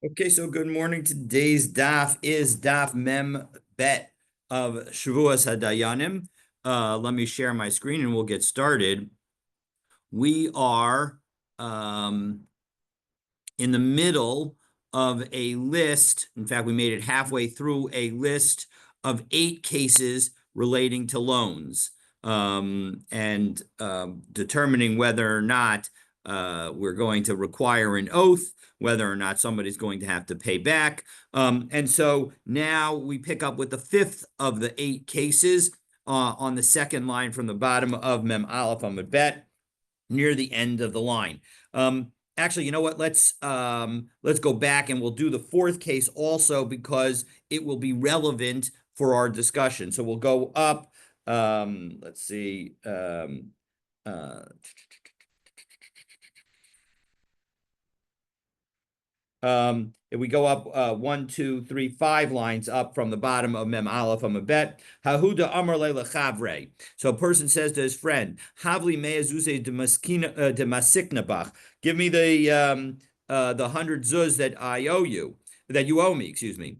Okay, so good morning. Today's daf is daf mem bet of Shavuos Hadayanim. Let me share my screen and we'll get started. We are um, in the middle of a list. In fact, we made it halfway through a list of 8 cases relating to loans and determining whether or not we're going to require an oath, whether or not somebody's going to have to pay back. And so now we pick up with the 5th of the 8 cases on the second line from the bottom of Mem Aleph Amud Bet, near the end of the line. Actually, you know what? Let's go back and we'll do the 4th case also because it will be relevant for our discussion. So we'll go up. Let's see. Uh, if we go up 1, 2, 3, 5 lines up from the bottom of Mem Aleph on Bet, Hahuda Amar Lechavre. So a person says to his friend, Havli me'azuze de masiknabach. Give me the 100 zuz that I owe you, that you owe me, excuse me.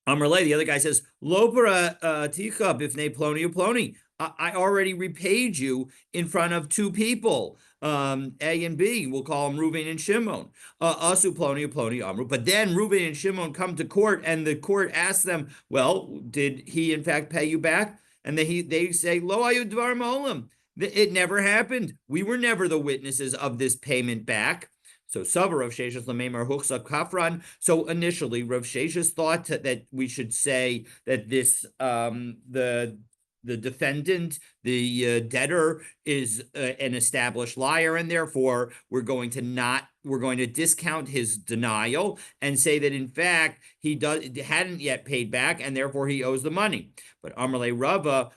Amrle, the other guy says, Lo para ticha bifnei ploni uploni. I already repaid you in front of 2 people. A and B, we'll call them Reuven and Shimon. Asu ploni uploni amru. But then Reuven and Shimon come to court, and the court asks them, well, did he in fact pay you back? And they say, Lo ayu dvar molam. It never happened. We were never the witnesses of this payment back. So Savar Rav Sheshes Lamemar Huchsa Kafran. So initially, Rav Sheshes thought that we should say that this the defendant, the debtor, is an established liar, and therefore we're going to discount his denial and say that in fact he hadn't yet paid back, and therefore he owes the money. But Amarle Rava.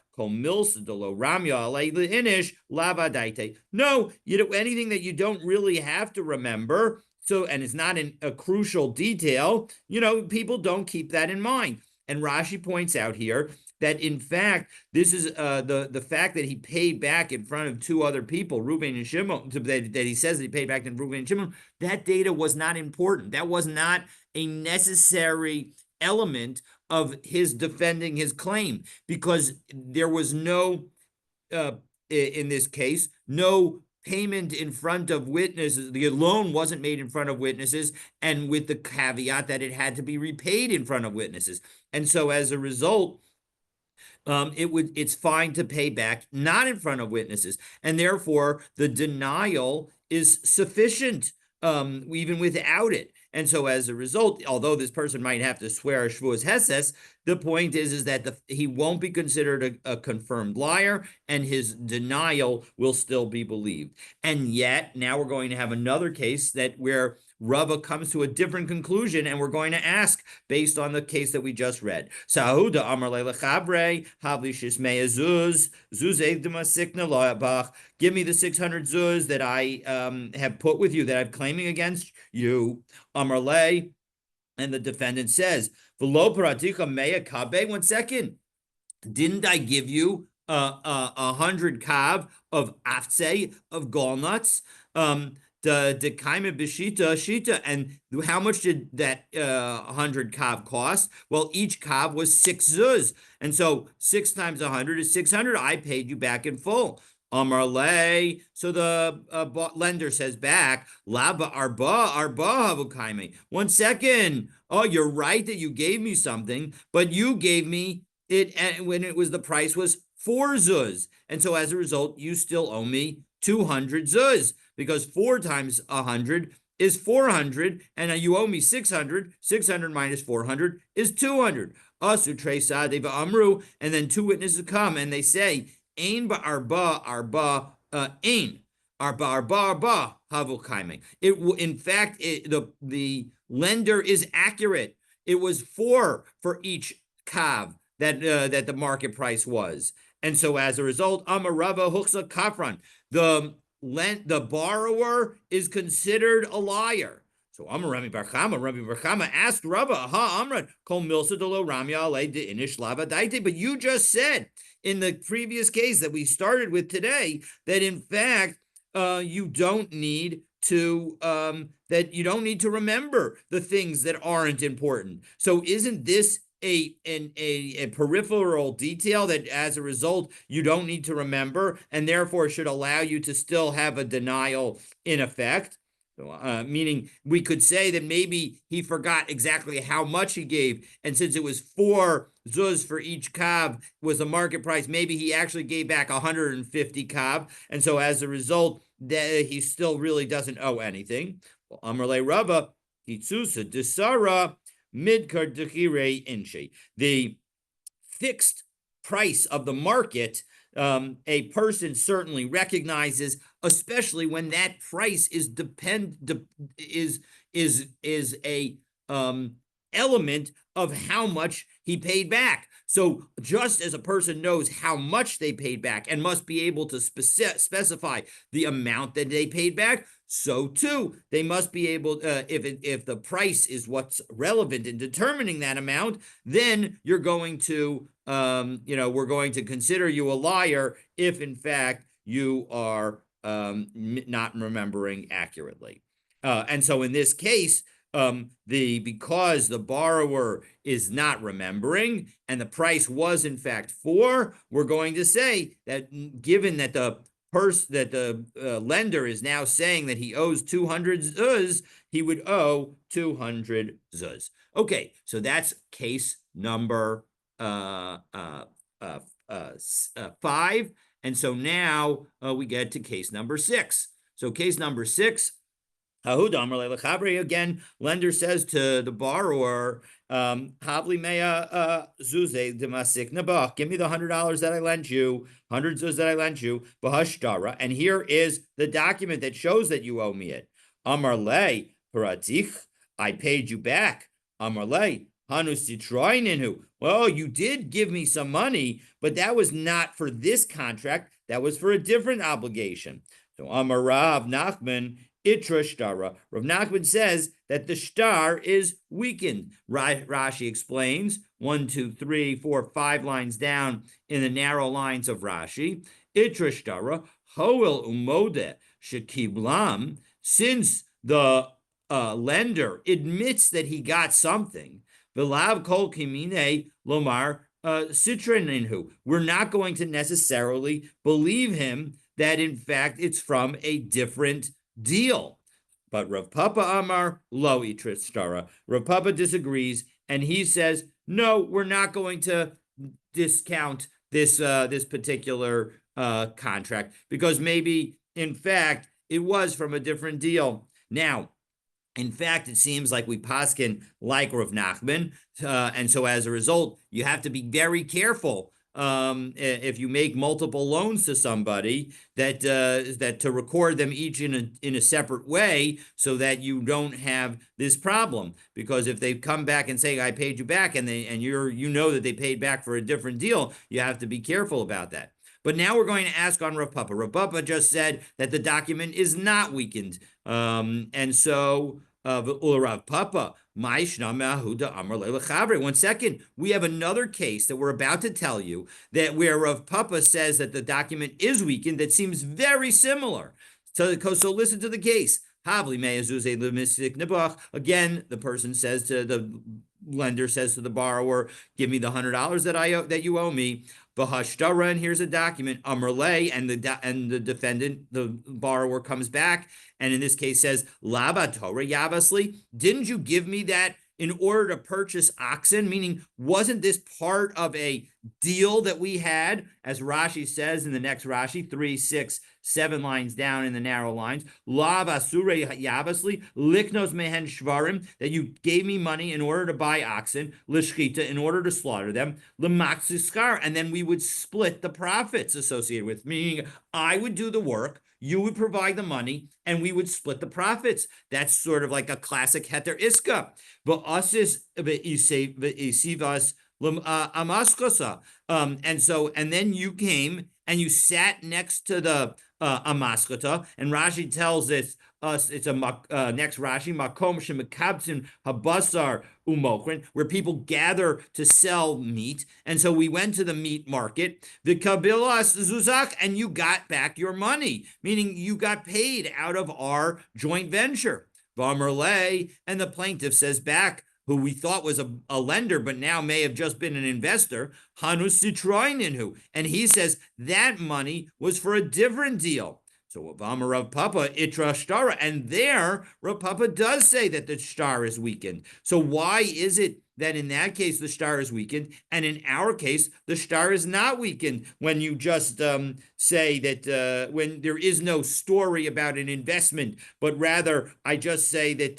No, anything that you don't really have to remember, so, and it's not a crucial detail, people don't keep that in mind. And Rashi points out here that in fact, this is the fact that he paid back in front of 2 other people, Reuven and Shimon, that he says that he paid back to Reuven and Shimon. That data was not important. That was not a necessary element of his defending his claim, because there was no, in this case, no payment in front of witnesses. The loan wasn't made in front of witnesses, and with the caveat that it had to be repaid in front of witnesses. And so as a result, it's fine to pay back not in front of witnesses, and therefore the denial is sufficient, even without it. And so as a result, although this person might have to swear a Shavuos Heses, the point is that he won't be considered a confirmed liar, and his denial will still be believed. And yet, now we're going to have another case where Rava comes to a different conclusion, and we're going to ask based on the case that we just read. Sahuda Amar Lechabre Havli Shishmei Zuz Zuzei Demasikna Loabach. Give me the 600 zuz that I have put with you, that I'm claiming against you. Amarle, and the defendant says, "V'lo paratika meya kabe." 1 second, didn't I give you 100 kav of afze, of gallnuts? The kaima b'shita shita, and how much did that 100 kav cost? Well, each kav was 6 zuz, and so 6 times 100 is 600. I paid you back in full. Amar le. So the lender says back, Laba arba havukaime. 1 second. Oh, you're right that you gave me something, but you gave me it when the price was 4 zuz, and so as a result, you still owe me 200 zuz, because 4 times 100 is 400, and you owe me 600. 600 minus 400 is 200. Asu tre sadeva amru, and then 2 witnesses come and they say, Ein ba'arba arba ein arba havukaime. In fact, the lender is accurate. It was 4 for each kav that the market price was, and so as a result, Amarava Huchsa Kafran, the borrower is considered a liar. So Rami Barchama asked Rava, Ha Amran, Kol Milsa Delo Ramya Ale de Inish Lava Daite. But you just said in the previous case that we started with today that in fact you don't need to that you don't need to remember the things that aren't important. So isn't this a peripheral detail that as a result you don't need to remember and therefore should allow you to still have a denial in effect? Meaning we could say that maybe he forgot exactly how much he gave, and since it was 4 zuz for each kav was the market price, maybe he actually gave back 150 kav, and so as a result, he still really doesn't owe anything. Well, Amrle Rava, Hitzusa Disara, Midkar Dechire Inchi. The fixed price of the market, a person certainly recognizes, especially when that price is a element of how much he paid back. So just as a person knows how much they paid back and must be able to specify the amount that they paid back, so too they must be able, if the price is what's relevant in determining that amount, then you're going to, we're going to consider you a liar if in fact you are not remembering accurately. And so in this case, because the borrower is not remembering and the price was in fact 4, we're going to say that given that the lender is now saying that he owes 200 zuz, he would owe 200 zuz. Okay, so that's case number 5. And so now we get to case number 6. So case number 6, again, lender says to the borrower, Havli mea zuze demasik nabach. Give me the $100 that I lent you, 100 zuz that I lent you, bahashtara, and here is the document that shows that you owe me it. Amar le paratich, I paid you back. Amar le hanu sitroininu. Well, you did give me some money, but that was not for this contract. That was for a different obligation. So Amar Rav Nachman, Itra Shtara. Rav Nachman says that the shtar is weakened. Rashi explains 1, 2, 3, 4, 5 lines down in the narrow lines of Rashi. Itra Shtara, Hoel Umode Shekiblam, since the lender admits that he got something, Vilav Kol Kimine Lomar Citrininhu. We're not going to necessarily believe him that in fact it's from a different deal. But Rav Papa Amar lo itristara. Rav Papa disagrees, and he says, no, we're not going to discount this particular contract because maybe in fact it was from a different deal. Now, in fact, it seems like we paskin like Rav Nachman, and so as a result, you have to be very careful if you make multiple loans to somebody that to record them each in a separate way so that you don't have this problem. Because if they come back and say I paid you back and you know that they paid back for a different deal, you have to be careful about that. But now we're going to ask on Rav Papa. Rav Papa just said that the document is not weakened. And so, Rav Papa, 1 second. We have another case that we're about to tell you that where Rav Papa says that the document is weakened that seems very similar. So listen to the case. Again, the person says to the lender says to the borrower, give me the $100 that you owe me. Bahashtara, and here's a document, Amrle, and the defendant, the borrower, comes back, and in this case says, Laba Torah Yavasli, didn't you give me that in order to purchase oxen? Meaning, wasn't this part of a deal that we had? As Rashi says in the next Rashi, 3, 6, 7 lines down in the narrow lines, Lava Sure Yavasli, Liknos Mehen Shvarim, that you gave me money in order to buy oxen, Lishchita, in order to slaughter them, Lemaxiskar, and then we would split the profits associated with, meaning I would do the work, you would provide the money, and we would split the profits. That's sort of like a classic heter iska. And then you came and you sat next to the amaskota, and Rashi tells us it's a next Rashi, makom shemekabtzin habasar umokrin, where people gather to sell meat. And so we went to the meat market, the kabilas zuzak, and you got back your money, meaning you got paid out of our joint venture. Vamerle, and the plaintiff says back, who we thought was a lender, but now may have just been an investor, Hanus Citroininu. And he says that money was for a different deal. So Vama Rav Papa Itra Shtara, and there Rav Papa does say that the star is weakened. So why is it that in that case the star is weakened, and in our case the star is not weakened? When you just say that when there is no story about an investment, but rather I just say that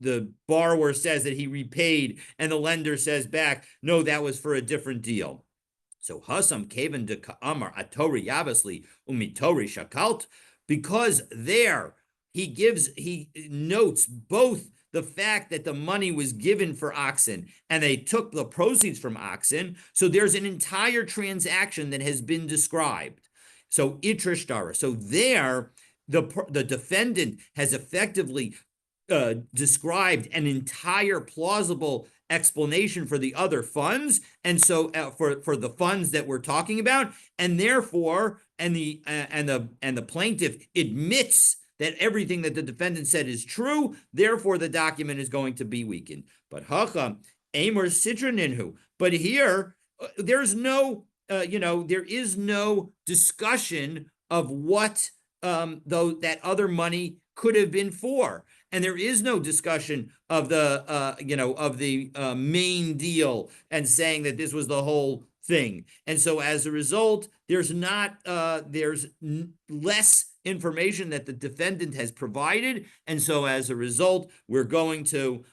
the borrower says that he repaid, and the lender says back, no, that was for a different deal. So Hasam Kaven de Ka'amar Atori Yavasli Umitori Shakalt, because there he notes both the fact that the money was given for oxen and they took the proceeds from oxen. So there's an entire transaction that has been described. So Itrishtara. So there, the defendant has effectively described an entire plausible explanation for the other funds, and so for the funds that we're talking about, and therefore, and the plaintiff admits that everything that the defendant said is true. Therefore, the document is going to be weakened. But Hacham Amor Citroninhu. But here, there's no, there is no discussion of what though that other money could have been for. And there is no discussion of the main deal and saying that this was the whole thing. And so as a result, there's less information that the defendant has provided. And so as a result, we're going to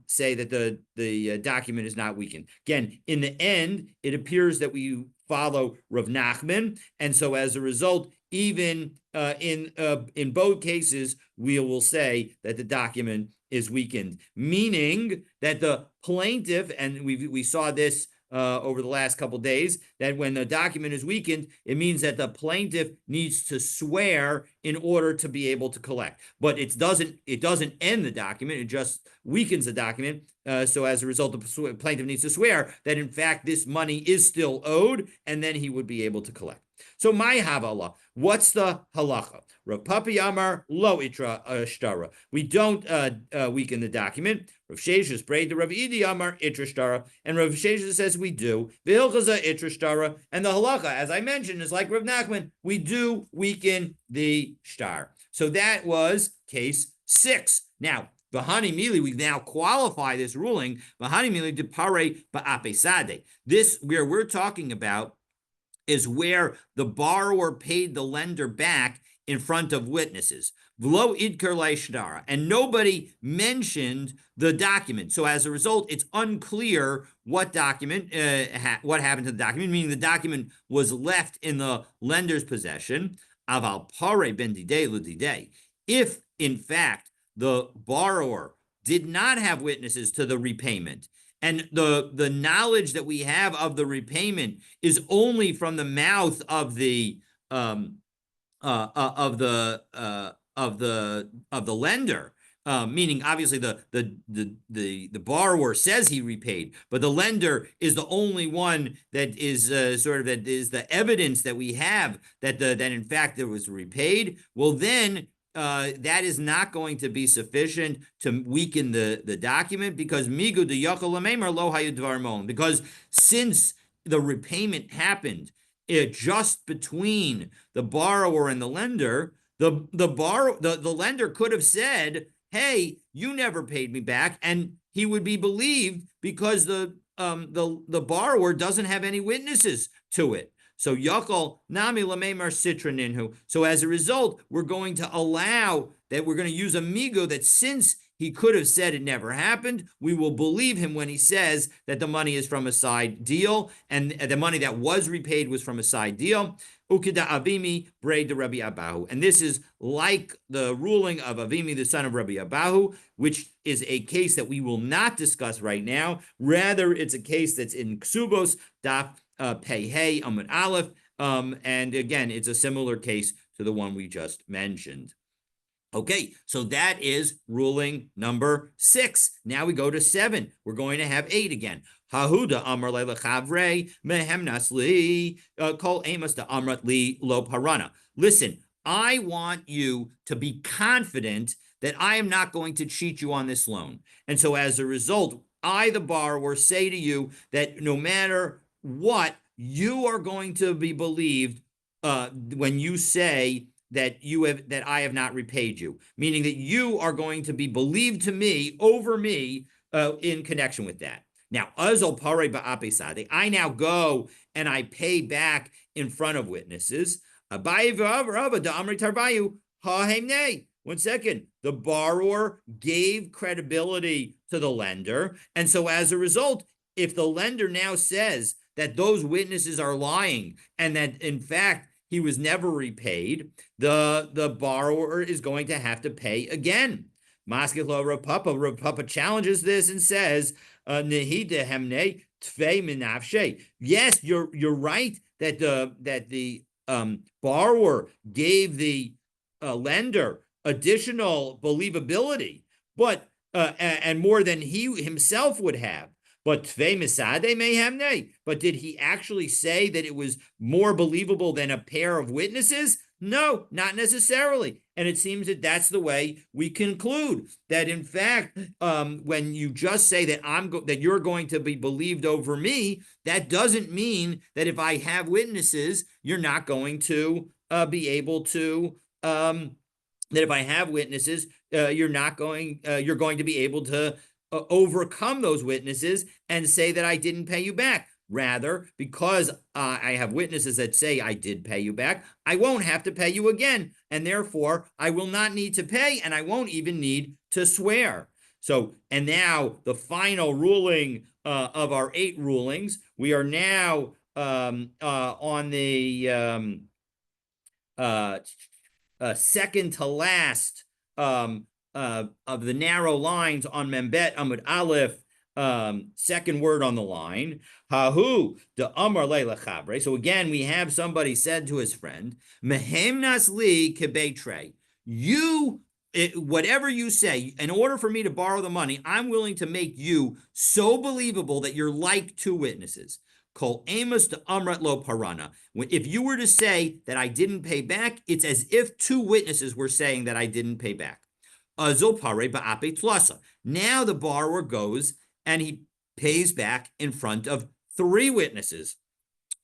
say that the document is not weakened. Again, in the end, it appears that we follow Rav Nachman. And so as a result, even in both cases, we will say that the document is weakened, meaning that the plaintiff, and we saw this over the last couple of days, that when the document is weakened, it means that the plaintiff needs to swear in order to be able to collect. But it doesn't end the document; it just weakens the document. So as a result, the plaintiff needs to swear that in fact this money is still owed, and then he would be able to collect. So my havala, what's the halacha? Rav Papi Amar lo itra shtara. We don't weaken the document. Rav Sheshes prayed to Rav Idi Amar itra shtara, and Rav Sheshes says we do. V'hilchaza itra shtara, and the halacha, as I mentioned, is like Rav Nachman. We do weaken the shtar. So that was case 6. Now, V'hani mili, we now qualify this ruling. V'hani mili de pare ba'apesade. This where we're talking about is where the borrower paid the lender back in front of witnesses. V'lo idker le'shdara, and nobody mentioned the document. So as a result, it's unclear what document, what happened to the document, meaning the document was left in the lender's possession. Aval pare ben didei ludidei. If, in fact, the borrower did not have witnesses to the repayment, and the knowledge that we have of the repayment is only from the mouth of the lender, meaning obviously the borrower says he repaid, but the lender is the only one that is that is the evidence that we have that in fact it was repaid. Well, then that is not going to be sufficient to weaken the document, because migu de yakol lo hayu dvar, because since the repayment happened just between the borrower and the lender, the lender could have said, "Hey, you never paid me back," and he would be believed because the borrower doesn't have any witnesses to it. So Yakol Nami Lamemar Citroninhu. So as a result, we're going to allow that, we're going to use a migo that since he could have said it never happened, we will believe him when he says that the money is from a side deal, and the money that was repaid was from a side deal. Ukida Avimi Braid the Rabbi Abahu. And this is like the ruling of Avimi, the son of Rabbi Abahu, which is a case that we will not discuss right now. Rather, it's a case that's in Ksubos, Daf Pei Hey Amud Aleph, and again, it's a similar case to the one we just mentioned. Okay, so that is ruling number 6. Now we go to 7. We're going to have 8 again. Hahuda amar lechavre mehem nasli kol amos da amrat li lo parana. Listen, I want you to be confident that I am not going to cheat you on this loan. And so as a result, I, the borrower, say to you that no matter what, you are going to be believed when you say that I have not repaid you, meaning that you are going to be believed to me over me in connection with that. Now, azol pare ba'apesade, I now go and I pay back in front of witnesses. One second. The borrower gave credibility to the lender. And so as a result, if the lender now says that those witnesses are lying and that in fact he was never repaid, the borrower is going to have to pay again. Maskelo Rav Papa challenges this and says, yes, you're right that the borrower gave the lender additional believability, but and more than he himself would have. But did he actually say that it was more believable than a pair of witnesses? No, not necessarily. And it seems that that's the way we conclude that, in fact, when you just say that that you're going to be believed over me, that doesn't mean that if I have witnesses, you're not going to be able to. That if I have witnesses, you're going to be able to overcome those witnesses and say that I didn't pay you back. Rather, because I have witnesses that say I did pay you back, I won't have to pay you again. And therefore, I will not need to pay, and I won't even need to swear. So, and now the final ruling of our 8 rulings, we are now on the second to last of the narrow lines on Membet Amud Aleph, second word on the line. Hahu de Amar Leila Chabre. So again, we have somebody said to his friend, Mehem Nasli Kebetre. Whatever you say, in order for me to borrow the money, I'm willing to make you so believable that you're like 2 witnesses. Kol amos de amrat lo parana. If you were to say that I didn't pay back, it's as if 2 witnesses were saying that I didn't pay back. Now the borrower goes and he pays back in front of 3 witnesses.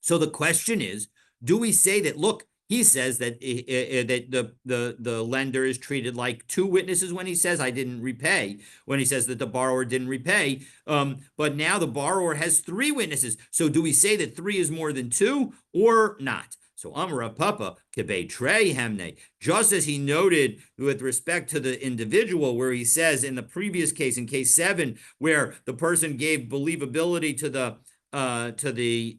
So the question is, do we say that, look, he says that the lender is treated like 2 witnesses when he says I didn't repay, when he says that the borrower didn't repay, but now the borrower has 3 witnesses. So do we say that 3 is more than 2 or not? So Amar Papa Kebei Trey Hemne, just as he noted with respect to the individual, where he says in the previous case, in case 7, where the person gave believability to the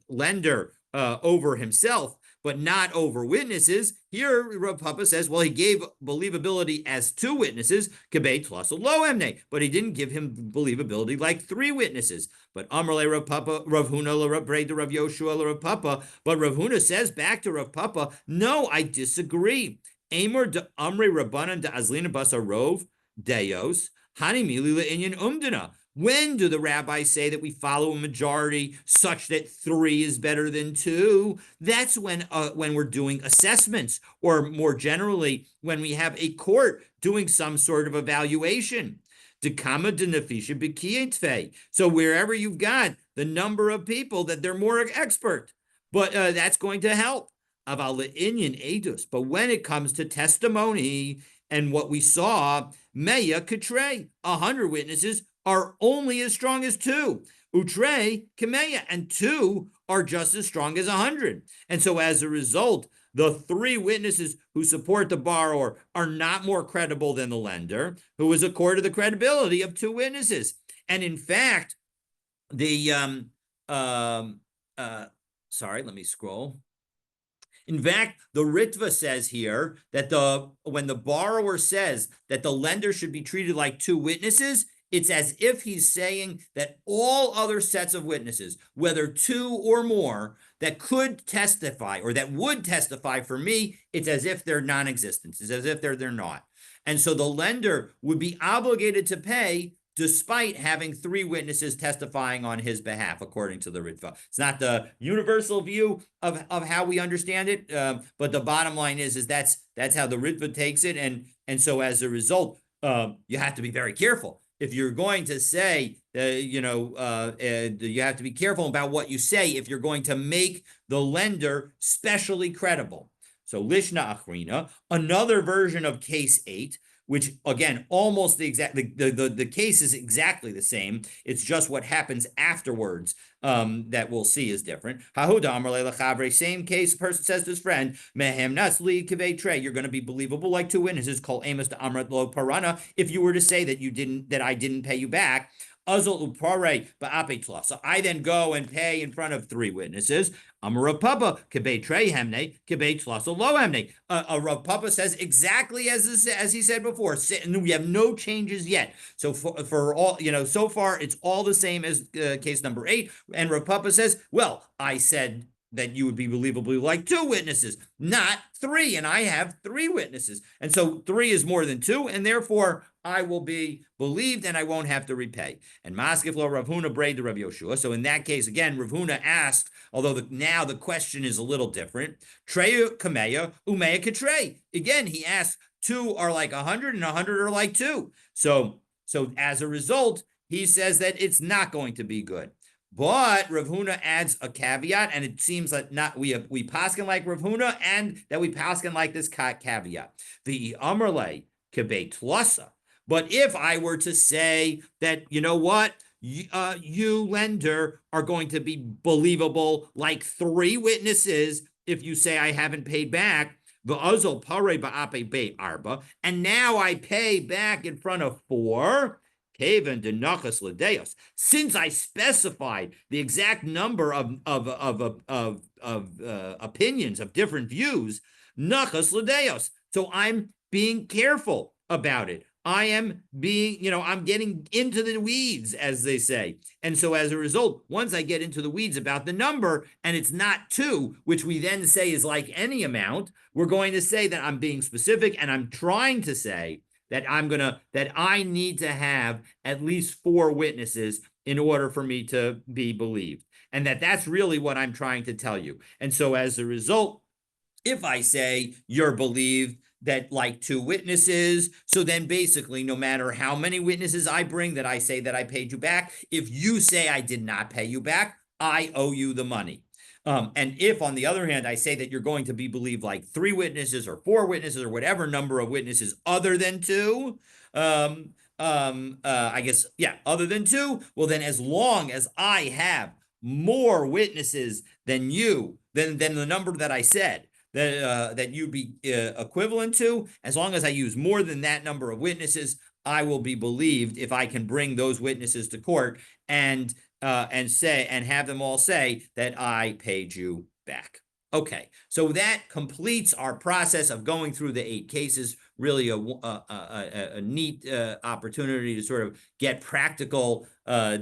lender over himself, but not over witnesses. Here, Rav Papa says, well, he gave believability as 2 witnesses, Kebei Tlaso Lo Emne, but he didn't give him believability like 3 witnesses. But Amrle Rav Papa, Rav Huna, Rav Breda, Rav Yoshua, Rav Papa. But Rav Huna says back to Rav Papa, no, I disagree. Amor de Amre Rabbanan de Azlina Basarov, Deos, Hani Mili Inyan Umdana. When do the rabbis say that we follow a majority such that 3 is better than 2? That's when we're doing assessments, or more generally, when we have a court doing some sort of evaluation. So wherever you've got the number of people that they're more expert, but that's going to help. But when it comes to testimony and what we saw, Meya Katre, 100 witnesses are only as strong as 2. Utre Kameya, and 2 are just as strong as 100. And so as a result, the 3 witnesses who support the borrower are not more credible than the lender, who is according to the credibility of 2 witnesses. And in fact, sorry, let me scroll. In fact, the Ritva says here that when the borrower says that the lender should be treated like 2 witnesses, it's as if he's saying that all other sets of witnesses, whether two or more, that could testify or that would testify for me, it's as if they're non-existent. It's as if they're not. And so the lender would be obligated to pay despite having three witnesses testifying on his behalf, according to the Ritva. It's not the universal view of how we understand it, but the bottom line is that's how the Ritva takes it, and so as a result, you have to be very careful. If you're going to say, you have to be careful about what you say if you're going to make the lender specially credible. So Lishna Achrina, another version of case 8, which again, almost the exact, the case is exactly the same. It's just what happens afterwards that we'll see is different. Same case, person says to his friend, Mehem Nasli Kivei Trey, you're going to be believable like two witnesses, called Amos to Amrat Lo Parana, if you were to say that I didn't pay you back. So I then go and pay in front of three witnesses. A Rav Papa says exactly as he said before. We have no changes yet. So for all, so far it's all the same as case number 8. And Rav Papa says, well, I said that you would be believably like two witnesses, not three, and I have three witnesses. And so 3 is more than 2, and therefore I will be believed and I won't have to repay. And Maskif lo Rav Huna braid the Rav Yoshua. So in that case, again, Rav Huna asked, although now the question is a little different, Treyu kameya umeya katrei. Again, he asked, 2 are like 100 and 100 are like 2. So as a result, he says that it's not going to be good. But Rav Huna adds a caveat, and it seems that we paskin like Rav Huna, and that we paskin like this caveat. The Amrle kebeit lasa. But if I were to say that, you know what, you lender are going to be believable like 3 witnesses if you say I haven't paid back, and now I pay back in front of 4. Since I specified the exact number of opinions, of different views, nachas l'deos. So I'm being careful about it. I am being, I'm getting into the weeds, as they say. And so as a result, once I get into the weeds about the number, and it's not 2, which we then say is like any amount, we're going to say that I'm being specific, and I'm trying to say that I need to have at least 4 witnesses in order for me to be believed. And that's really what I'm trying to tell you. And so as a result, if I say you're believed that like 2 witnesses, so then basically no matter how many witnesses I bring that I say that I paid you back, if you say I did not pay you back, I owe you the money. And if, on the other hand, I say that you're going to be believed like 3 witnesses or 4 witnesses or whatever number of witnesses other than 2, I guess, other than 2, well, then as long as I have more witnesses than you, than the number that I said, that you'd be equivalent to, as long as I use more than that number of witnesses, I will be believed if I can bring those witnesses to court and have them all say that I paid you back. Okay, so that completes our process of going through the 8 cases. Really a neat opportunity to sort of get practical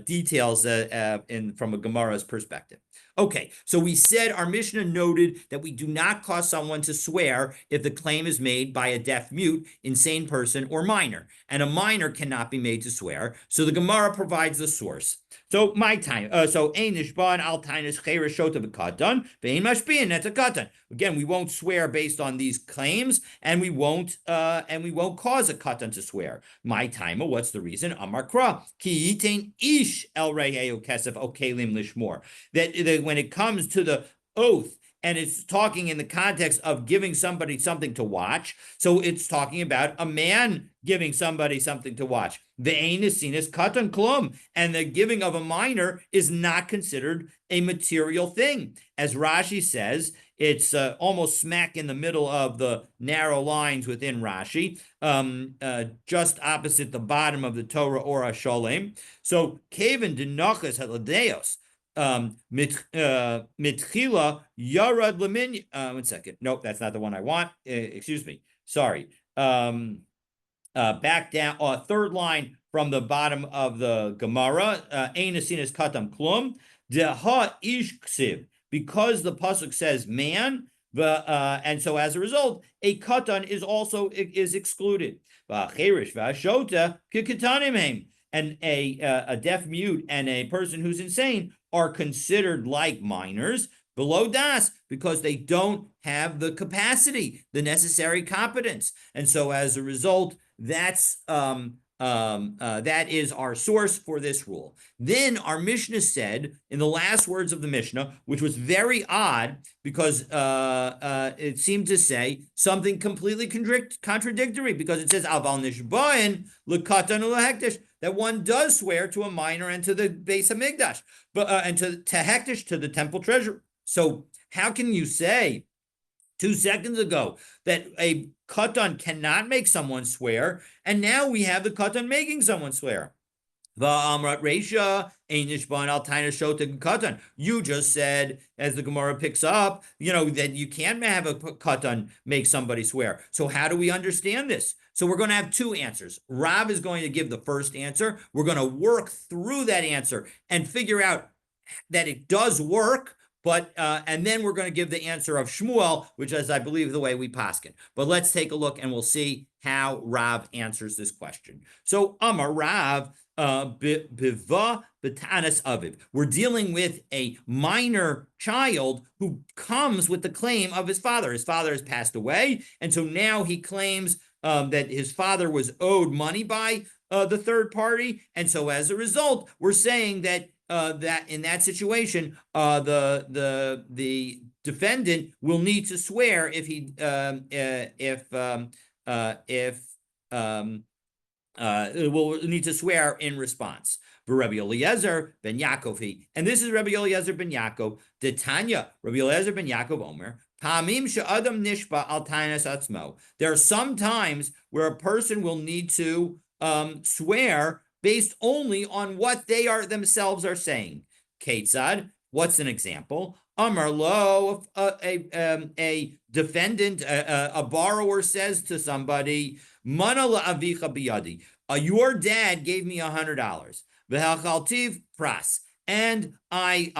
details from a Gemara's perspective. Okay, so we said our Mishnah noted that we do not cause someone to swear if the claim is made by a deaf, mute, insane person, or minor, and a minor cannot be made to swear. So the Gemara provides the source. So my time. So ein nishban al tainus cheres shota b'katan ve'ein mashpin. That's a katan. Again, we won't swear based on these claims, and we won't cause a katan to swear. My time. What's the reason? Amar kra ki yitain ish el reheu kesef okelim lishmor. That when it comes to the oath, and it's talking in the context of giving somebody something to watch, so it's talking about a man giving somebody something to watch. The ain is seen as katan klum, and the giving of a minor is not considered a material thing. As Rashi says, it's almost smack in the middle of the narrow lines within Rashi, just opposite the bottom of the Torah Ora Sholem. So, Kevin denachas haladeos. Mitchila yarad lemin. 1 second. Nope, that's not the one I want. Excuse me. Sorry. Back down. Third line from the bottom of the Gemara, Ein asinas katan klum, deha ish ksiv, because the pasuk says man, and so as a result, a katan is also excluded. And a deaf mute and a person who's insane are considered like minors below das because they don't have the capacity, the necessary competence. And so as a result, that is our source for this rule. Then our Mishnah said in the last words of the Mishnah, which was very odd because it seemed to say something completely contradictory, because it says aval nishbain lekatan ulehektish, that one does swear to a minor and to the Beis Hamikdash, but and to hektish, to the temple treasure. So how can you say 2 seconds ago that a katan cannot make someone swear, and now we have the katan making someone swear? You just said, as the Gemara picks up, that you can't have a katan make somebody swear. So how do we understand this? So we're going to have 2 answers. Rav is going to give the first answer. We're going to work through that answer and figure out that it does work. But and then we're going to give the answer of Shmuel, which is, I believe, the way we paskin. But let's take a look and we'll see how Rav answers this question. So Amar Rav biva b'tanas aviv. We're dealing with a minor child who comes with the claim of his father. His father has passed away, and so now he claims that his father was owed money by the third party, and so as a result, we're saying that that in that situation, the defendant will need to swear if he will need to swear in response. Rabbi Eliezer ben Yaakov, and this is Rabbi Eliezer ben Yaakov. The Tanya, Rabbi Eliezer ben Yaakov Omer. There are some times where a person will need to swear based only on what they are themselves are saying. Ketzad, what's an example? Amar lo, a defendant, a borrower says to somebody, Mana la'avicha biyadi, your dad gave me $100. V'halchaltiv pras, and I've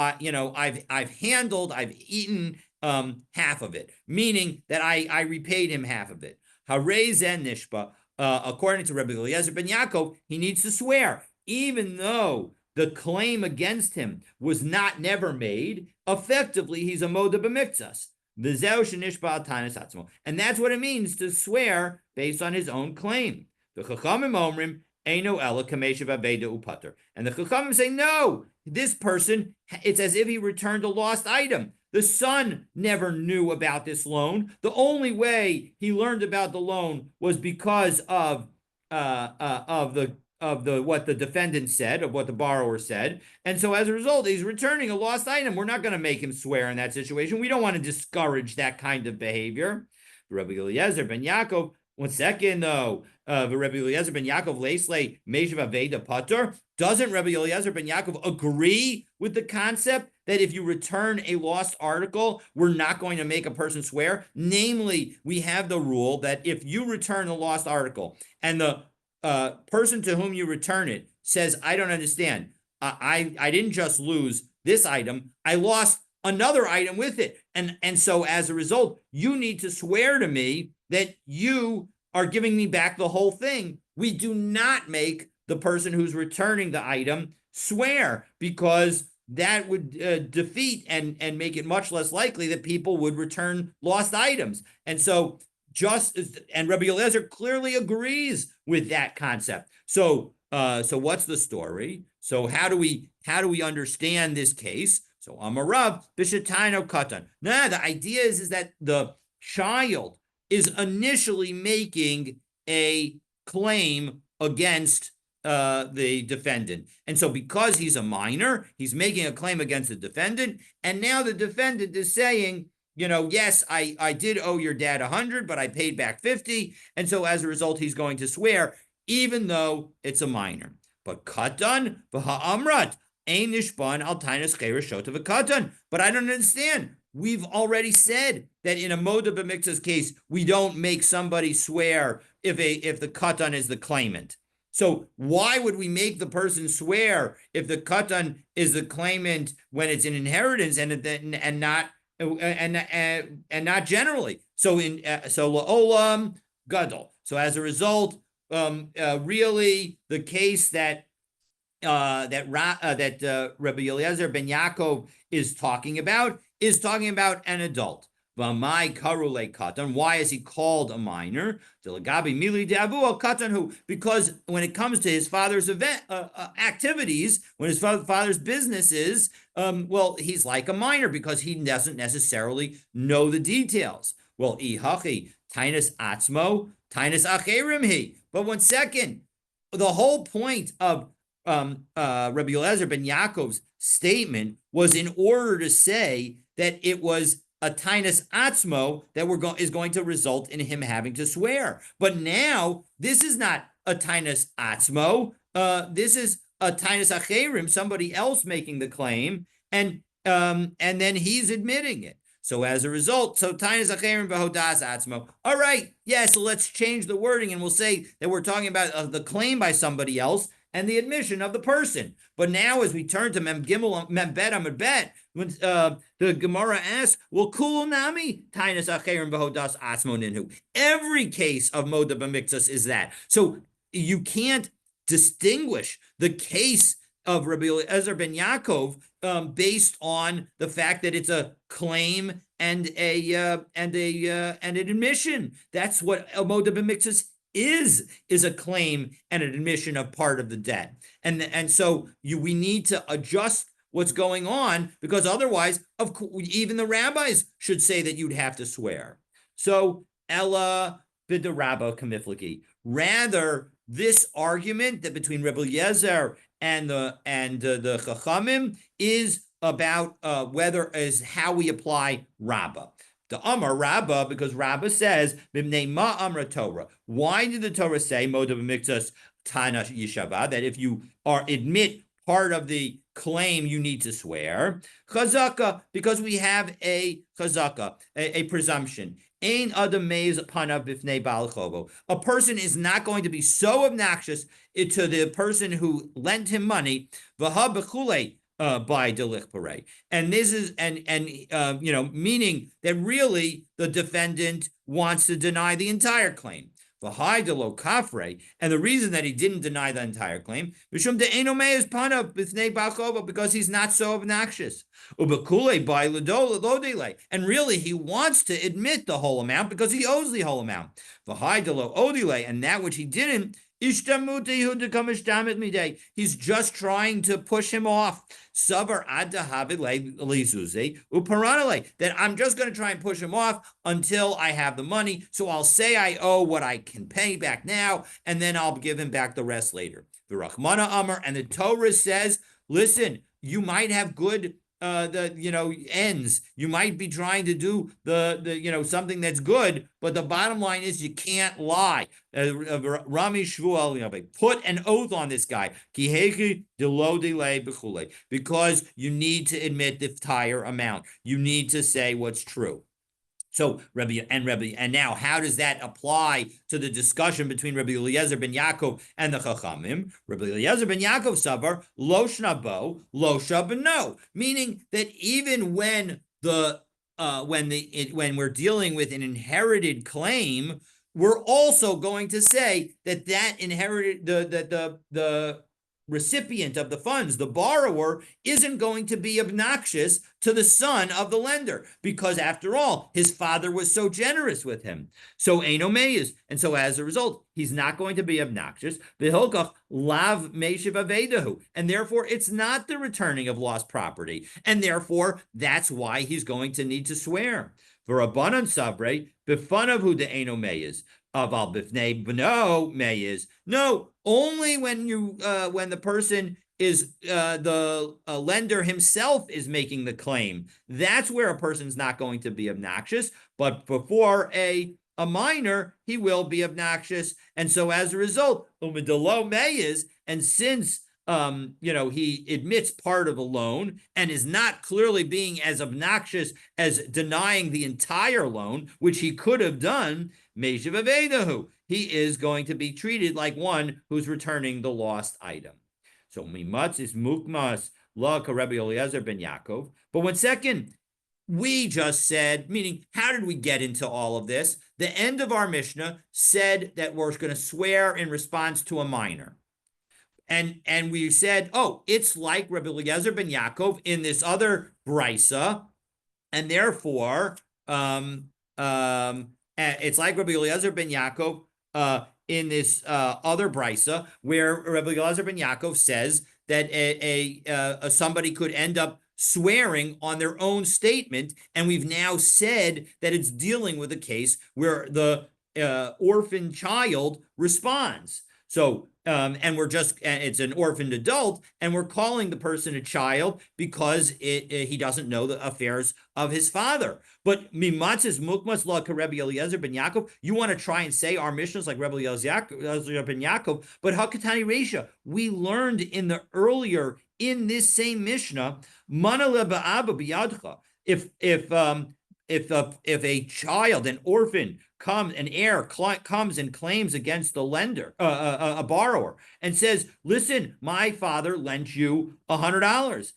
eaten half of it, meaning that I repaid him half of it. Harei zen nishba. According to Rabbi Eliezer ben Yaakov, he needs to swear, even though the claim against him was never made. Effectively, he's a moda b'miktzas. And that's what it means to swear based on his own claim. The Chachamim omrim eino ela kameshav aveda upater, and the Chachamim say no. This person, it's as if he returned a lost item. The son never knew about this loan. The only way he learned about the loan was because of what the defendant said, of what the borrower said. And so as a result, he's returning a lost item. We're not going to make him swear in that situation. We don't want to discourage that kind of behavior. Rabbi Eliezer ben Yaakov, 1 second though, Rabbi Eliezer ben Yaakov Leisley Meshav Aveda Pater. Doesn't Rabbi Eliezer ben Yaakov agree with the concept that if you return a lost article, we're not going to make a person swear? Namely, we have the rule that if you return a lost article and the person to whom you return it says, I don't understand, I didn't just lose this item, I lost another item with it. And so as a result, you need to swear to me that you are giving me back the whole thing. We do not make the person who's returning the item swear, because that would defeat and make it much less likely that people would return lost items. And so and Rabbi Eliezer clearly agrees with that concept. So what's the story? So how do we understand this case? So Amarav b'shetayno katan. Now the idea is that the child is initially making a claim against the defendant. And so because he's a minor, he's making a claim against the defendant. And now the defendant is saying, yes, I did owe your dad 100, but I paid back 50. And so as a result, he's going to swear, even though it's a minor. But katan v'ha'amrat ein nishban al tainas cheresh shota v'katan. But I don't understand. We've already said that in a moda b'miktzah's case, we don't make somebody swear if the katan is the claimant. So why would we make the person swear if the katan is the claimant when it's an inheritance and not and not generally? So la'olam gadol. So as a result, really the case that Rabbi Eliezer ben Yaakov is talking about an adult. V'mai karule katan. Why is he called a minor? Delagabi mili de'avu katan who? Because when it comes to his father's activities, when his father's business is, well, he's like a minor because he doesn't necessarily know the details. Well, ihachi tainus atzmo tainus acherim he. But 1 second, the whole point of Rabbi Eliezer ben Yaakov's statement was in order to say that it was a tainus atzmo that is going to result in him having to swear. But now this is not a tainus atzmo. This is a tainus acherim, somebody else making the claim, and then he's admitting it. So as a result, so tainus acherim v'hodas atzmo. All right, yeah. So let's change the wording, and we'll say that we're talking about the claim by somebody else and the admission of the person. But now, as we turn to Mem Gimel, Mem Bet Amud Bet, when the Gemara asks, "Well, kulu nami tainus acherim v'hodas atzmo ninhu." Every case of moda b'miktzas is that. So you can't distinguish the case of Rabbi Eliezer ben Yaakov based on the fact that it's a claim and an admission. That's what a moda b'miktzas is a claim and an admission of part of the debt. And so we need to adjust what's going on, because otherwise, of course, even the rabbis should say that you'd have to swear. So Ella b'derabba kamifliki. Rather, this argument that between Rebbe Eliezer and the Chachamim is about how we apply Rabbah. The Amar Rabbah, because Rabbah says, Bimnei ma amra Torah. Why did the Torah say, Moda b'miktzas tana yishava, that if you admit part of the claim, you need to swear? Chazaka, because we have a chazaka, a presumption. Ein adam meiz panav bifnei ba'al chovo. A person is not going to be so obnoxious to the person who lent him money, v'ha b'chulei, by delich parei. And this is meaning that really the defendant wants to deny the entire claim. V'hai delo kafrei, and the reason that he didn't deny the entire claim, mishum de'eno meis panav b'fnei ba'al chovo, because he's not so obnoxious. Ubekulei by lodele, and really he wants to admit the whole amount because he owes the whole amount. V'hai delo odile, and that which he didn't, he's just trying to push him off. That I'm just going to try and push him off until I have the money. So I'll say I owe what I can pay back now, and then I'll give him back the rest later. The Rachmana Amar, and the Torah says, listen, you might have good ends. You might be trying to do the something that's good, but the bottom line is you can't lie. Rami Shevuot, put an oath on this guy, because you need to admit the entire amount. You need to say what's true. So and now how does that apply to the discussion between Rabbi Eliezer ben Yaakov and the Chachamim? Rabbi Eliezer ben Yaakov savar lo shnabo lo shabno, meaning that even when we're dealing with an inherited claim, we're also going to say that inherited the recipient of the funds, the borrower, isn't going to be obnoxious to the son of the lender, because after all, his father was so generous with him. So Eino Meyes, and so as a result, he's not going to be obnoxious. V'hilkach lav meishiv avedahu, and therefore it's not the returning of lost property, and therefore that's why he's going to need to swear. V'rabbanan sabre b'fanav de Eino Meyes. Aval b'fnei b'no meyes. No, only when the person is the lender himself is making the claim. That's where a person's not going to be obnoxious. But before a minor, he will be obnoxious. And so as a result, umidalo meyes, and since he admits part of a loan and is not clearly being as obnoxious as denying the entire loan, which he could have done, Meishiv Avedahu. he is going to be treated like one who's returning the lost item. So mimatz is mukmas la Rabbi Eliezer ben Yaakov. But one second, we just said, meaning, how did we get into all of this? The end of our Mishnah said that we're going to swear in response to a minor. And we said, oh, it's like Rabbi Eliezer ben Yaakov in this other brisa, and therefore, it's like Rabbi Eliezer ben Yaakov in this other brisa, where Rabbi Eliezer ben Yaakov says that somebody could end up swearing on their own statement, and we've now said that it's dealing with a case where the orphan child responds. So, and it's an orphaned adult, and we're calling the person a child because he doesn't know the affairs of his father. But mimatzis mukmas la Rabbi Eliezer ben Yaakov, you want to try and say our Mishnah is like Rabbi Eliezer ben Yaakov, but hakatani reisha, we learned in this same Mishnah, mana leba'aba biyadcha, if a child, an orphan, an heir comes and claims against the lender, a borrower, and says, listen, my father lent you $100.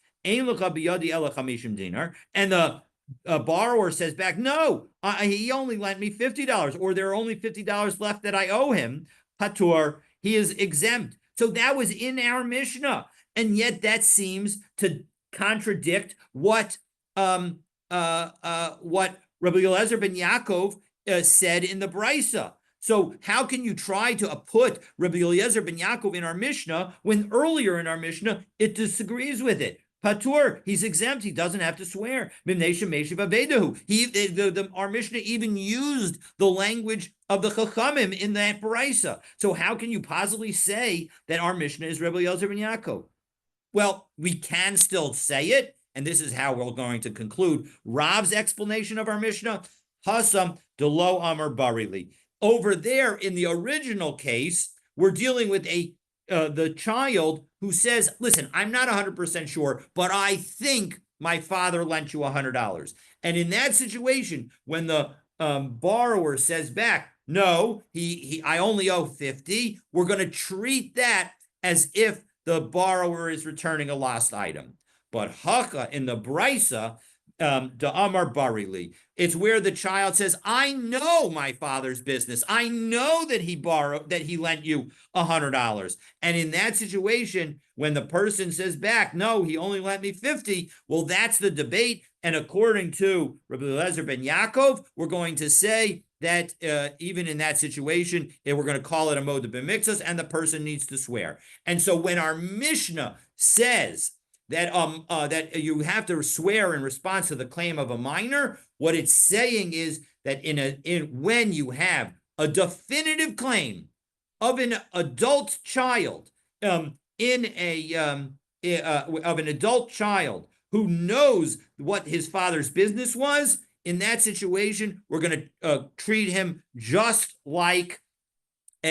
And the borrower says back, no, he only lent me $50, or there are only $50 left that I owe him. Patur, he is exempt. So that was in our Mishnah, and yet that seems to contradict what Rabbi Eliezer ben Yaakov said in the brisa. So how can you try to put Rabbi Eliezer ben Yaakov in our Mishnah when earlier in our Mishnah it disagrees with it? Patur, he's exempt. He doesn't have to swear. Our Mishnah even used the language of the Chachamim in that brisa. So how can you possibly say that our Mishnah is Rabbi Eliezer ben Yaakov? Well, we can still say it, and this is how we're going to conclude Rav's explanation of our Mishnah. Hasam delo amar barili. Over there in the original case, we're dealing with the child who says, listen, I'm not 100% sure, but I think my father lent you $100. And in that situation, when the borrower says back, no, I only owe 50, we're going to treat that as if the borrower is returning a lost item. But haka in the brisa, the amar barili, it's where the child says, I know my father's business. I know that he lent you $100. And in that situation, when the person says back, no, he only lent me 50, well, that's the debate. And according to Rabbi Eliezer ben Yaakov, we're going to say that even in that situation, we're going to call it a moda b'miksos, and the person needs to swear. And so when our Mishnah says that you have to swear in response to the claim of a minor, what it's saying is that when you have a definitive claim of an adult child, of an adult child who knows what his father's business was, in that situation, we're going to treat him just like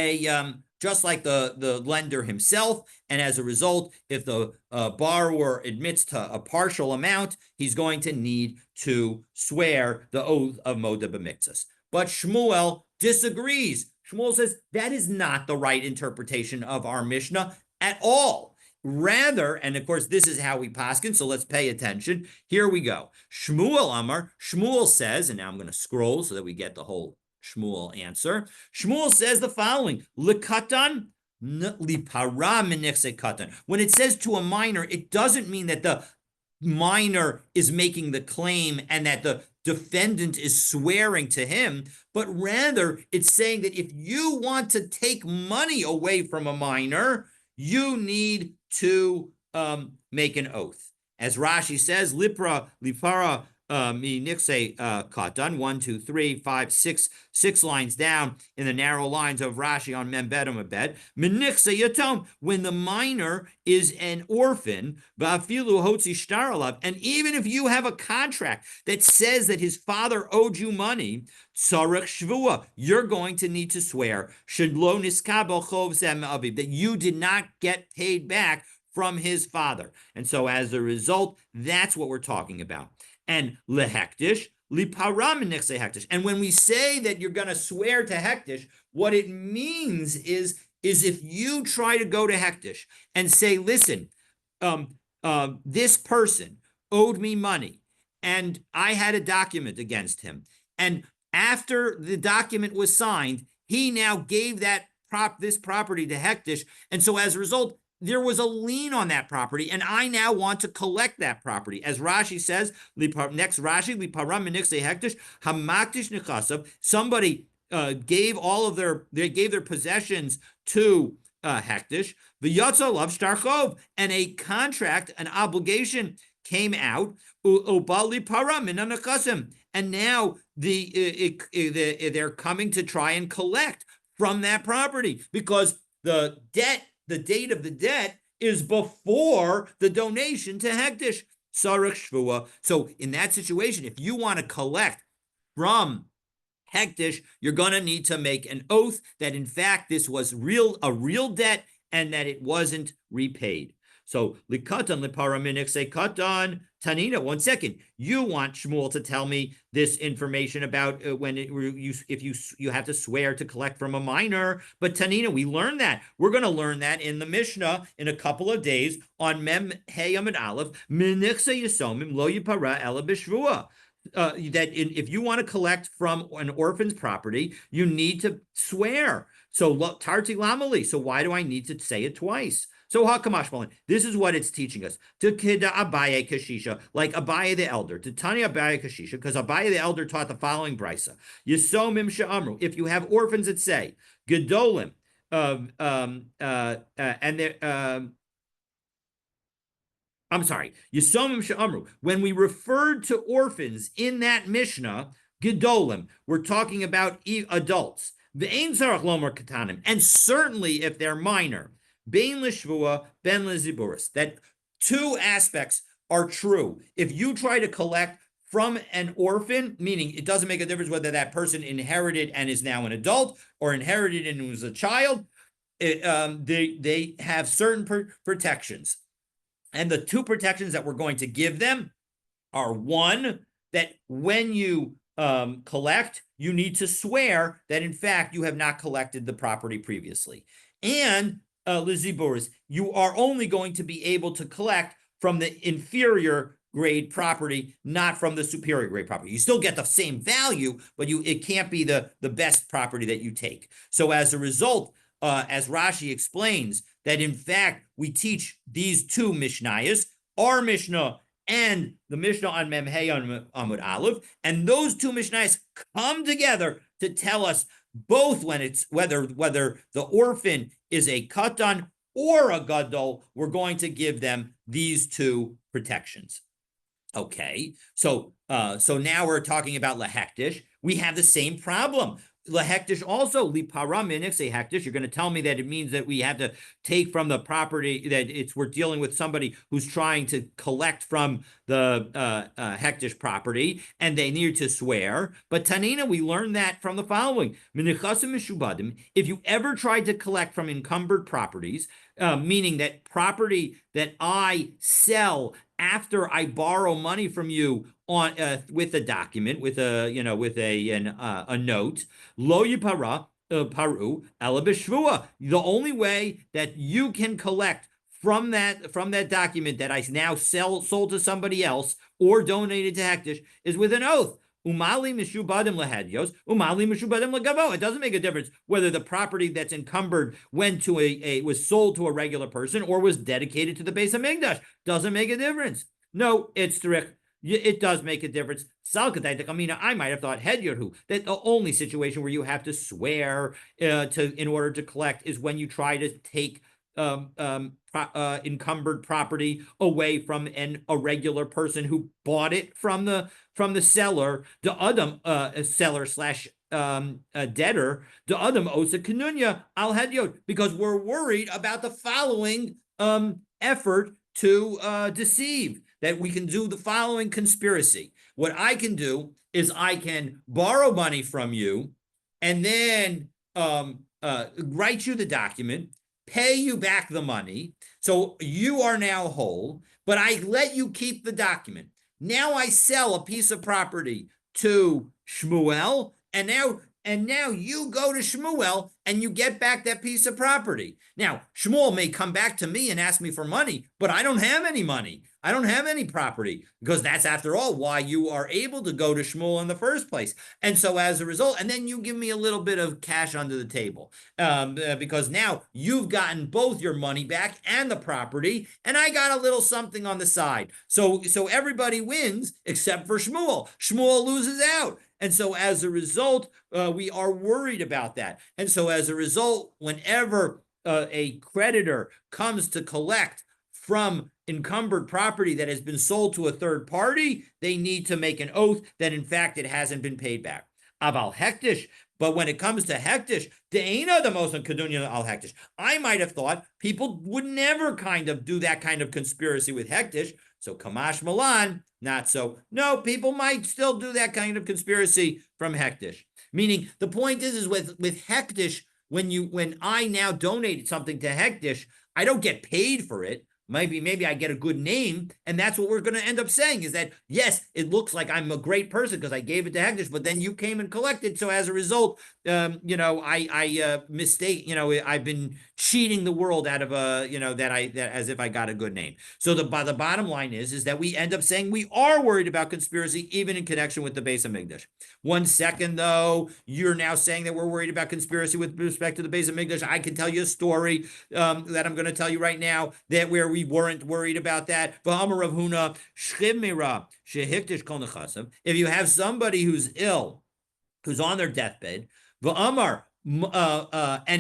the lender himself. And as a result, if the borrower admits to a partial amount, he's going to need to swear the oath of moda b'miksos. But Shmuel disagrees. Shmuel says that is not the right interpretation of our Mishnah at all. Rather, and of course, this is how we paskin, so let's pay attention. Here we go. Shmuel Amar, Shmuel says, and now I'm going to scroll so that we get the whole Shmuel answer. Shmuel says the following: Likatan lipara minichse katan. When it says to a minor, it doesn't mean that the minor is making the claim and that the defendant is swearing to him, but rather it's saying that if you want to take money away from a minor, you need to make an oath. As Rashi says, lipara mi nichse katan, 1, 2, 3, 5, 6 lines down in the narrow lines of Rashi on Membed Amabed. Minichse yatom, when the minor is an orphan, va'afilu hotzi shtar alav, and even if you have a contract that says that his father owed you money, tzarech shvuah, you're going to need to swear shelo niskabel chov zem aviv, that you did not get paid back from his father. And so as a result, that's what we're talking about. And lehektish, liparam nechse hektish. And when we say that you're going to swear to hektish, What it means is if you try to go to Hektish and say, listen, this person owed me money and I had a document against him. And after the document was signed, he now gave this property to Hektish. And so as a result, there was a lien on that property, and I now want to collect that property. As Rashi says, next Rashi, liparam minichse hektish hamaktish nechasav. Somebody they gave their possessions to Hektish, v'yatza lav shtarchov, and a contract, an obligation came out, ubali param minanachasim, and now they're coming to try and collect from that property because the date of the debt is before the donation to Hektish. Sarich Shevuot. So in that situation, if you want to collect from Hektish, you're going to need to make an oath that in fact this was a real debt and that it wasn't repaid. So likatan liparaminix say katan. Tanina, 1 second. You want Shmuel to tell me this information about if you have to swear to collect from a minor. But Tanina, we learned that. We're going to learn that in the Mishnah in a couple of days on Mem Hey Amid Aleph. Minichse Yisomim Lo Yipara Ela B'Shvuah. If you want to collect from an orphan's property, you need to swear. So Tarti Lamali. So why do I need to say it twice? So Hakamashmalin, this is what it's teaching us. To Kida Abaye Kashisha, like Abaye the elder. To Tanya Abaye Kashisha, because Abaye the elder taught the following brisa. Yisomim She'amru. If you have orphans that say Gedolim, I'm sorry, Yisomim She'amru. When we referred to orphans in that Mishnah, Gedolim, we're talking about adults. Ve'ein tzarach lomar katanim, and certainly if they're minor. Bein l'shvua, ben l'ziburis. That two aspects are true. If you try to collect from an orphan, meaning it doesn't make a difference whether that person inherited and is now an adult or inherited and was a child, they have certain protections. And the two protections that we're going to give them are one, that when you collect, you need to swear that in fact you have not collected the property previously. And Liziburis, you are only going to be able to collect from the inferior grade property, not from the superior grade property. You still get the same value, but it can't be the best property that you take. So as a result, as Rashi explains, that in fact we teach these two Mishnayos, our Mishnah and the Mishnah on Memhei on Amud Aleph, and those two Mishnayos come together to tell us both when it's whether the orphan is a katan or a gadol, we're going to give them these two protections. Okay, so now we're talking about lahektish. We have the same problem. Lahektish also, lipara minix a hektish. You're going to tell me that it means that we have to take from the property, that we're dealing with somebody who's trying to collect from the hektish property, and they need to swear. But Tanina, we learned that from the following: if you ever tried to collect from encumbered properties, meaning that property that I sell after I borrow money from you on with a document, with a note, lo yipara paru ela b'shvua. The only way that you can collect from that document that I now sold to somebody else or donated to Hektish is with an oath. Umali mishubadim lahadios, umali mishubadim lagavo. It doesn't make a difference whether the property that's encumbered went to was sold to a regular person or was dedicated to the Beis Hamikdash. Doesn't make a difference. No, it's strict. It does make a difference. I might have thought Hedyorhu, that the only situation where you have to swear in order to collect is when you try to take encumbered property away from a regular person who bought it from the seller, the Adam seller slash debtor, the Adam osa kanunya al hedyot, because we're worried about the following effort to deceive. That we can do the following conspiracy. What I can do is I can borrow money from you and then write you the document, pay you back the money, so you are now whole, but I let you keep the document. Now I sell a piece of property to Shmuel, and and now you go to Shmuel and you get back that piece of property. Now, Shmuel may come back to me and ask me for money, but I don't have any money. I don't have any property, because that's, after all, why you are able to go to Shmuel in the first place. And so as a result, and then you give me a little bit of cash under the table, because now you've gotten both your money back and the property, and I got a little something on the side. So everybody wins except for Shmuel. Shmuel loses out. And so as a result, we are worried about that. And so as a result, whenever a creditor comes to collect from encumbered property that has been sold to a third party, they need to make an oath that in fact it hasn't been paid back. Aval hektish, but when it comes to hektish, de'ena the most kadunya al hektish. I might have thought people would never kind of do that kind of conspiracy with hektish. So Kamash Milan, not so. No, people might still do that kind of conspiracy from hektish. Meaning the point is with hektish, when I now donate something to hektish, I don't get paid for it. Maybe I get a good name, and that's what we're going to end up saying, is that, yes, it looks like I'm a great person because I gave it to Hektish, but then you came and collected. So as a result, I mistake, I've been cheating the world out of that as if I got a good name. So the bottom line is that we end up saying we are worried about conspiracy, even in connection with the Beis Hamikdash. 1 second, though, you're now saying that we're worried about conspiracy with respect to the Beis Hamikdash. I can tell you a story that I'm going to tell you right now, that where we weren't worried about that. If you have somebody who's ill, who's on their deathbed, and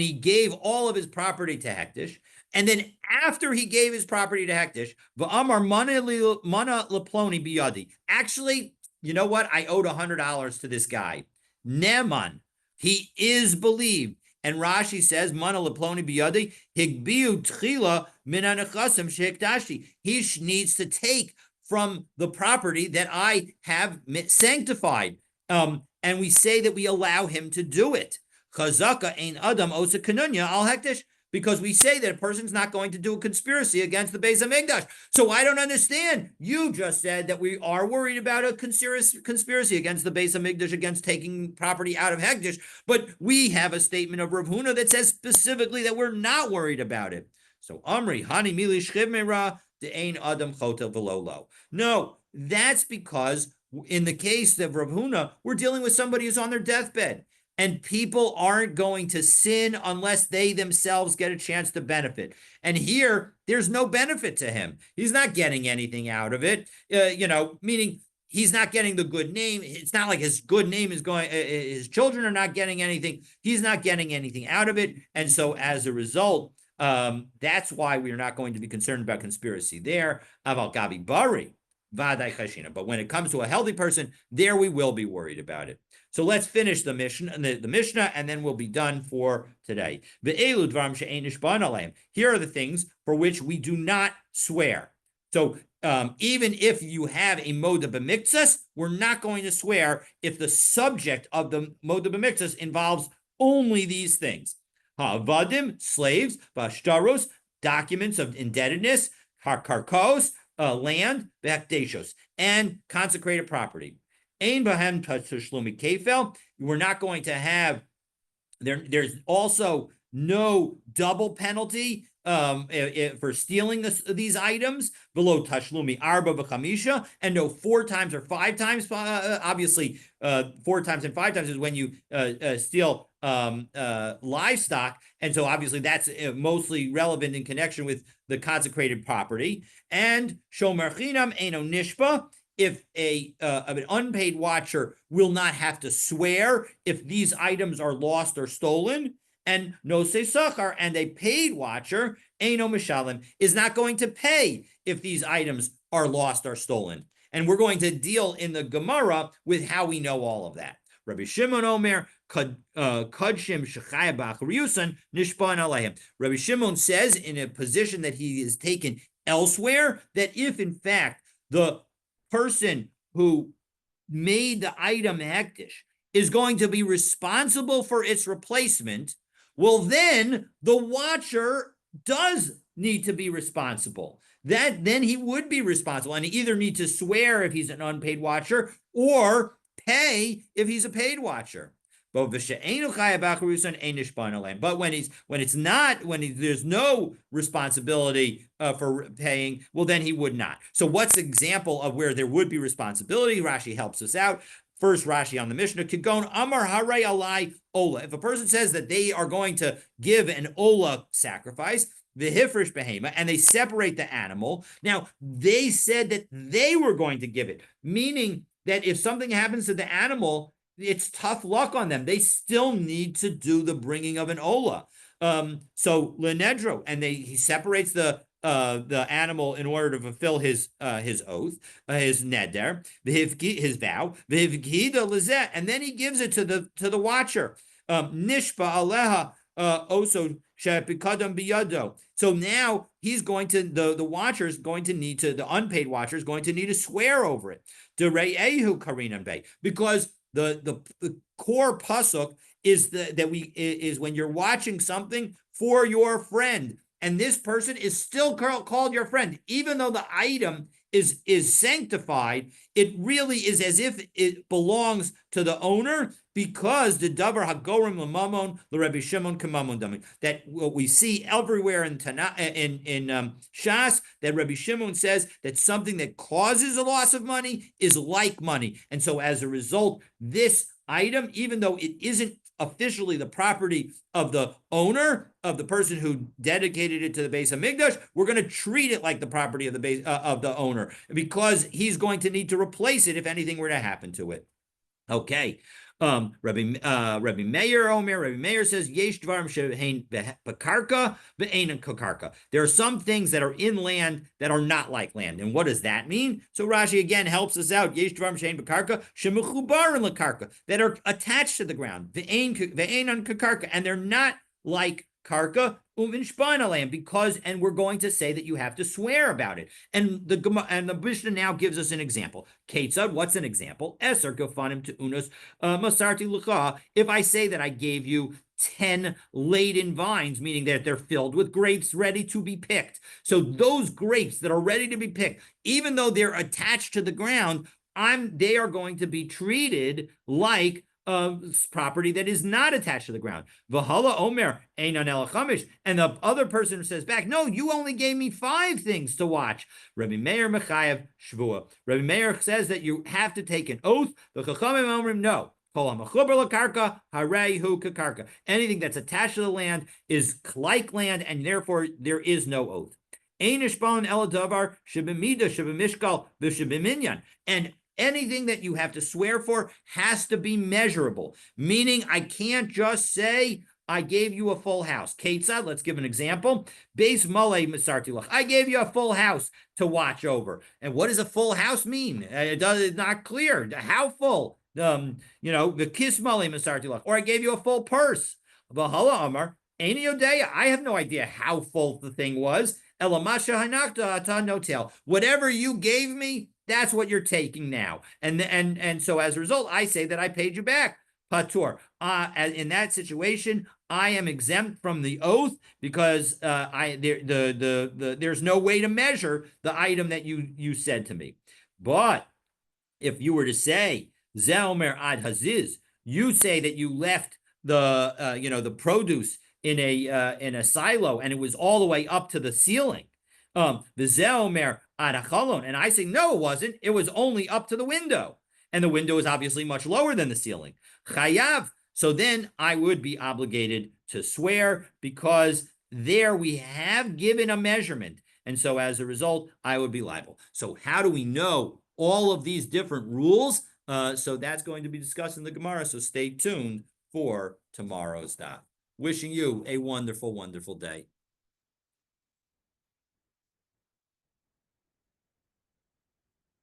he gave all of his property to Hektish, and then after he gave his property to Hektish, mana leploni biyadi. Actually, you know what? I owed $100 to this guy. Neman, he is believed. And Rashi says, "Mana leploni biyadi higbiu tchila min hanechasim shehikdashti." He needs to take from the property that I have sanctified. And we say that we allow him to do it. Chazaka ein adam osa kanunya al hektish. Because we say that a person's not going to do a conspiracy against the Beis Hamikdash. So I don't understand. You just said that we are worried about a conspiracy against the Beis Hamikdash, against taking property out of Hektish, but we have a statement of Rav Huna that says specifically that we're not worried about it. So Amri, Hani Mili Shchivmera, De'ein Adam Chotel Velolo. No, that's because in the case of Rav Huna, we're dealing with somebody who's on their deathbed. And people aren't going to sin unless they themselves get a chance to benefit. And here, there's no benefit to him. He's not getting anything out of it, meaning he's not getting the good name. It's not like his good name is going, his children are not getting anything. He's not getting anything out of it. And so as a result, that's why we're not going to be concerned about conspiracy there. Aval Gabi Bari, Vadai Chashina. But when it comes to a healthy person, there we will be worried about it. So let's finish the Mishnah, and then we'll be done for today. Here are the things for which we do not swear. So even if you have a moda b'miktzas, we're not going to swear if the subject of the moda b'miktzas involves only these things: ha'avadim, slaves; b'ashtaros, documents of indebtedness; karkos, land; b'hekdeshos, and we're not going to have, there's also no double penalty for stealing these items below tashlumi arba v'chamisha, and no 4 times or 5 times. Obviously, 4 times and 5 times is when you steal livestock, and so obviously that's mostly relevant in connection with the consecrated property. And shomer chinam eno nishpa. If an unpaid watcher will not have to swear if these items are lost or stolen, and nosei sachar, and a paid watcher, eino mishalim, is not going to pay if these items are lost or stolen. And we're going to deal in the Gemara with how we know all of that. Rabbi Shimon Omer, Kadshim Shechaya B'Achriusan Nishban Aleihim. Rabbi Shimon says, in a position that he is taken elsewhere, that if in fact the person who made the item hektish is going to be responsible for its replacement, well, then the watcher does need to be responsible. Then he would be responsible, and he either need to swear if he's an unpaid watcher or pay if he's a paid watcher. But when there's no responsibility for paying, well, then he would not. So what's the example of where there would be responsibility? Rashi helps us out. First Rashi on the Mishnah, Kigon Amar Hare Alai Ola. If a person says that they are going to give an Ola sacrifice, the Hifrish Behema, and they separate the animal. Now, they said that they were going to give it, meaning that if something happens to the animal, it's tough luck on them. They still need to do the bringing of an Ola. So Lenedro, and he separates the animal in order to fulfill his oath, his neder, his vow, and then he gives it to the watcher. Nishpa aleha oso shepikadam biyado. So now he's going to the watcher is going to need to the unpaid watcher is going to need to swear over it. Dereyehu karinan bay, because the core pasuk is is when you're watching something for your friend, and this person is still called your friend, even though the item is sanctified. It really is as if it belongs to the owner, because the davar hagorim lemamon l'Rebbe Shimon k'mamon damim. That what we see everywhere in Shas, that Rebbe Shimon says that something that causes a loss of money is like money, and so as a result, this item, even though it isn't officially the property of the owner, of the person who dedicated it to the Beis Hamikdash, we're going to treat it like the property of the owner, because he's going to need to replace it if anything were to happen to it. Okay. Rabbi Meir Omer, Rabbi Meir says, Yesh dvarim shehein bekarka ve'ein kakarka. There are some things that are in land that are not like land. And what does that mean? So Rashi again helps us out. Yesh dvarim shehein bekarka shemechubarin lekarka, that are attached to the ground. Ve'ein kakarka, and they're not like karka because, and we're going to say that you have to swear about it. And the Mishnah now gives us an example. Ketzad, what's an example? Eser gofanim to unos masarti lucha. If I say that I gave you 10 laden vines, meaning that they're filled with grapes ready to be picked. So those grapes that are ready to be picked, even though they're attached to the ground, they are going to be treated like property that is not attached to the ground. V'hala omer einan elachamish, and the other person says back, no, you only gave me 5 things to watch. Rabbi Meir mechayev Shevuot. Rabbi Meir says that you have to take an oath. The chachamim omrim no. Anything that's attached to the land is like land, and therefore there is no oath. And anything that you have to swear for has to be measurable, meaning I can't just say, I gave you a full house. Ketzad, let's give an example. Beis malei misarti lach. I gave you a full house to watch over. And what does a full house mean? It's not clear. How full? The kiss malei misarti lach. Or I gave you a full purse. V'hala amar, eini yodeya. I have no idea how full the thing was. Elamasha hanakta ata notel. Whatever you gave me, that's what you're taking now. And so as a result, I say that I paid you back. Patur. In that situation, I am exempt from the oath because there's no way to measure the item that you said to me. But if you were to say Zelmer ad Haziz, you say that you left the produce in a silo and it was all the way up to the ceiling. The Zelmer ad Achalon, and I say no, it wasn't. It was only up to the window, and the window is obviously much lower than the ceiling. Chayav. So then I would be obligated to swear because there we have given a measurement. And so as a result, I would be liable. So how do we know all of these different rules? So that's going to be discussed in the Gemara. So stay tuned for tomorrow's daf. Wishing you a wonderful, wonderful day.